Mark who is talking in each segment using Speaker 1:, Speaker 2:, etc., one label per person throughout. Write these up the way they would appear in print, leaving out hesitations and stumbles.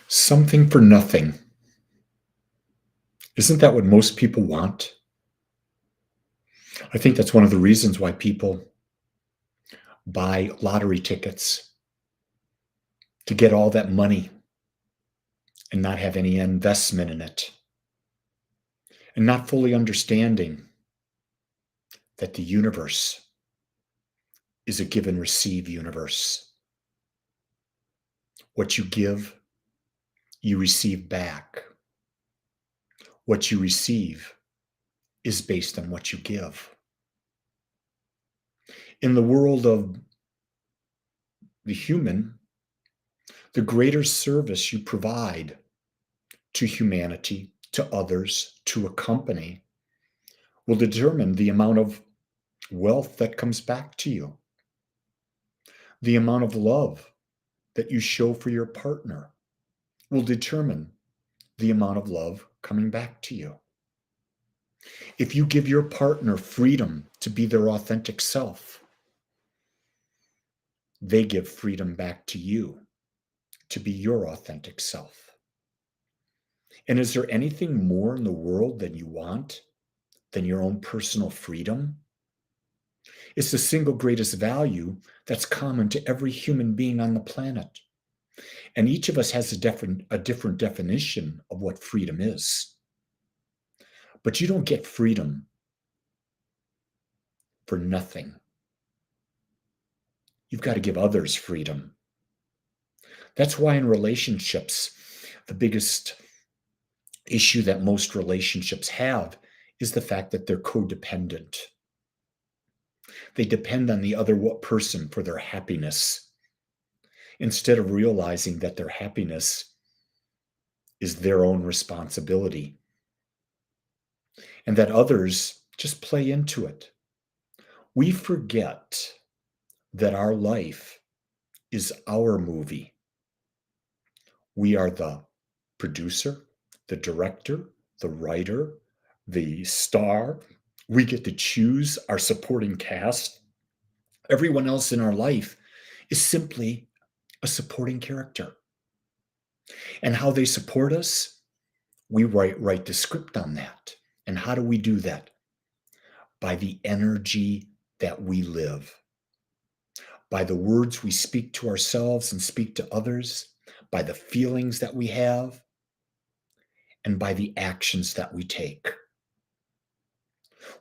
Speaker 1: Something for nothing. Isn't that what most people want? I think that's one of the reasons why people buy lottery tickets to get all that money and not have any investment in it, and not fully understanding that the universe is a give and receive universe. What you give, you receive back. What you receive is based on what you give. In the world of the human, the greater service you provide to humanity, to others, to a company, will determine the amount of wealth that comes back to you, the amount of love that you show for your partner will determine the amount of love coming back to you. If you give your partner freedom to be their authentic self, they give freedom back to you to be your authentic self. And is there anything more in the world than you want than your own personal freedom? It's the single greatest value that's common to every human being on the planet. And each of us has a different definition of what freedom is. But you don't get freedom for nothing. You've got to give others freedom. That's why in relationships, the biggest issue that most relationships have is the fact that they're codependent. They depend on the other person for their happiness instead of realizing that their happiness is their own responsibility and that others just play into it. We forget that our life is our movie. We are the producer, the director, the writer, the star. We get to choose our supporting cast. Everyone else in our life is simply a supporting character. And how they support us, we write the script on that. And how do we do that? By the energy that we live, by the words we speak to ourselves and speak to others, by the feelings that we have, and by the actions that we take.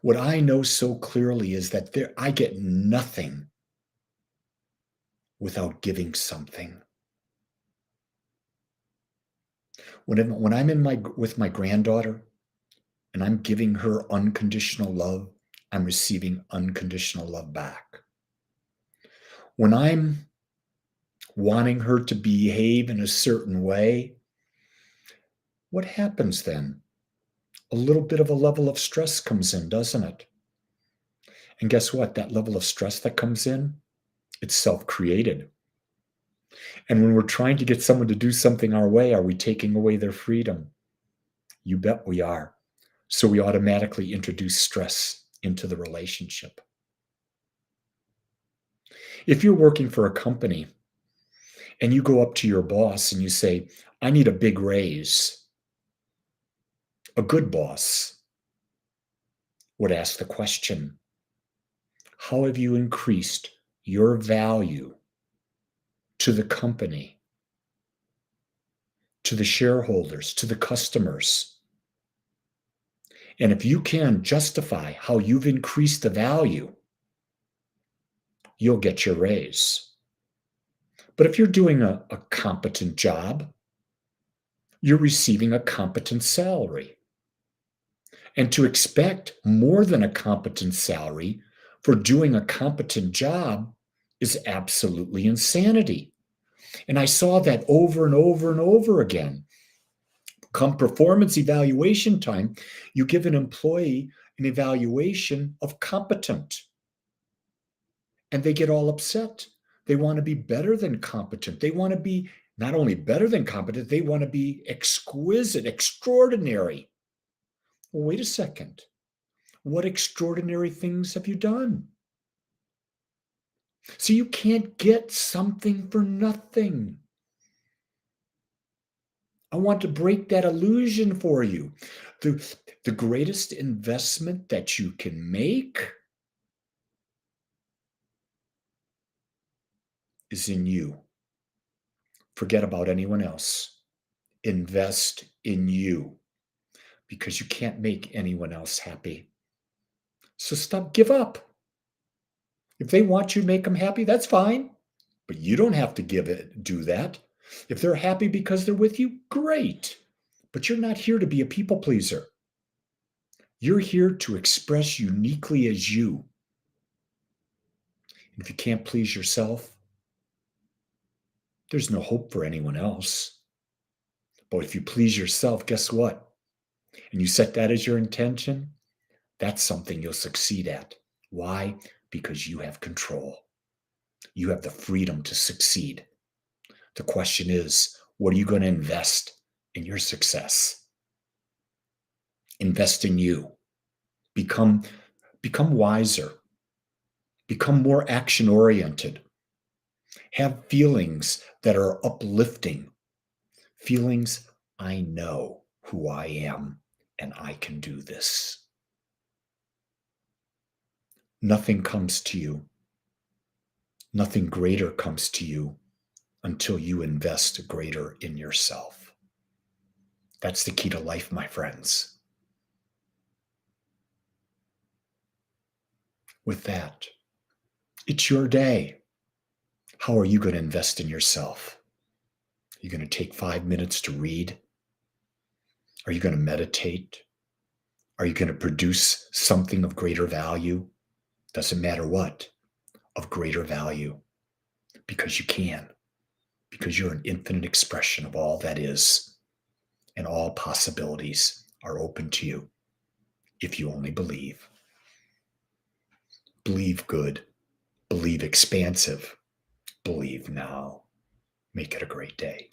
Speaker 1: What I know so clearly is that I get nothing without giving something. When I'm with my granddaughter and I'm giving her unconditional love, I'm receiving unconditional love back. When I'm wanting her to behave in a certain way, what happens then? A little bit of a level of stress comes in, doesn't it? And guess what? That level of stress that comes in, it's self-created. And when we're trying to get someone to do something our way, are we taking away their freedom? You bet we are. So we automatically introduce stress into the relationship. If you're working for a company and you go up to your boss and you say, I need a big raise, a good boss would ask the question, how have you increased your value to the company, to the shareholders, to the customers? And if you can justify how you've increased the value, you'll get your raise. But if you're doing a competent job, you're receiving a competent salary. And to expect more than a competent salary for doing a competent job is absolutely insanity. And I saw that over and over and over again. Come performance evaluation time, you give an employee an evaluation of competent. And they get all upset. They want to be better than competent. They want to be not only better than competent, they want to be exquisite, extraordinary. Well, wait a second. What extraordinary things have you done? So you can't get something for nothing. I want to break that illusion for you. The greatest investment that you can make is in you. Forget about anyone else. Invest in you because you can't make anyone else happy. So give up. If they want you to make them happy, that's fine. But you don't have to do that. If they're happy because they're with you, great. But you're not here to be a people pleaser. You're here to express uniquely as you. And if you can't please yourself, there's no hope for anyone else. But if you please yourself, guess what? And you set that as your intention, that's something you'll succeed at. Why? Because you have control. You have the freedom to succeed. The question is, what are you going to invest in your success? Invest in you. Become wiser. Become more action-oriented. Have feelings that are uplifting. Feelings, I know who I am and I can do this. Nothing comes to you. Nothing greater comes to you until you invest greater in yourself. That's the key to life, my friends. With that, it's your day. How are you going to invest in yourself? Are you going to take 5 minutes to read? Are you going to meditate? Are you going to produce something of greater value? Doesn't matter what, of greater value. Because you can. Because you're an infinite expression of all that is. And all possibilities are open to you if you only believe. Believe good. Believe expansive. Believe now. Make it a great day.